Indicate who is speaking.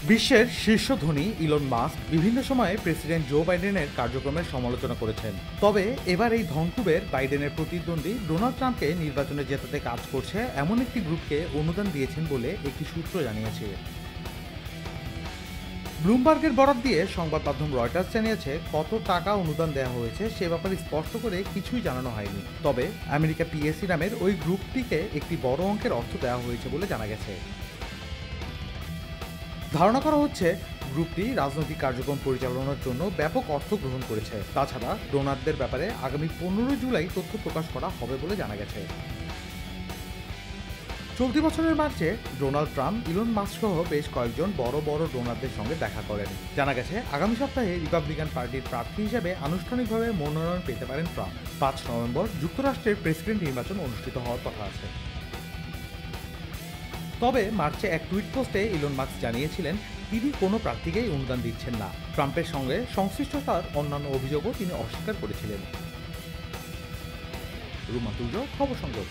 Speaker 1: বিশ্বের শীর্ষ ধনী ইলন মাস্ক বিভিন্ন সময়ে প্রেসিডেন্ট জো বাইডেনের কার্যক্রমের সমালোচনা করেছেন। তবে এবার এই ধনকুবের বাইডেনের প্রতিদ্বন্দ্বী ডোনাল্ড ট্রাম্পকে নির্বাচনে জেতাতে কাজ করছে এমন একটি গ্রুপকে অনুদান দিয়েছেন বলে একটি সূত্র জানিয়েছে। ব্লুমবার্গের বরাত দিয়ে সংবাদ মাধ্যম রয়টার্স জানিয়েছে, কত টাকা অনুদান দেওয়া হয়েছে সে ব্যাপারে স্পষ্ট করে কিছুই জানানো হয়নি। তবে আমেরিকা পিএসি নামের ওই গ্রুপটিকে একটি বড় অঙ্কের অর্থ দেওয়া হয়েছে বলে জানা গেছে। ধারণা করা হচ্ছে গ্রুপটি রাজনৈতিক কার্যক্রম পরিচালনার জন্য ব্যাপক অর্থ গ্রহণ করেছে। তাছাড়া ডোনারদের ব্যাপারে আগামী 15 জুলাই তথ্য প্রকাশ করা হবে বলে জানা গেছে। চলতি বছরের মার্চে ডোনাল্ড ট্রাম্প ইলন মাস্ক সহ বেশ কয়েকজন বড় বড় ডোনারদের সঙ্গে দেখা করেন। জানা গেছে আগামী সপ্তাহে রিপাবলিকান পার্টির প্রার্থী হিসেবে আনুষ্ঠানিকভাবে মনোনয়ন পেতে পারেন ট্রাম্প। 5 নভেম্বর যুক্তরাষ্ট্রের প্রেসিডেন্ট নির্বাচন অনুষ্ঠিত হওয়ার কথা আছে। তবে মার্চে এক টুইট পোস্টে ইলন মাস্ক জানিয়েছিলেন তিনি কোনো প্রার্থীকেই অনুদান দিচ্ছেন না। ট্রাম্পের সঙ্গে সংশ্লিষ্টতার অন্যান্য অভিযোগও তিনি অস্বীকার করেছিলেন। রুমাতুল্য, খবর সংযোগ।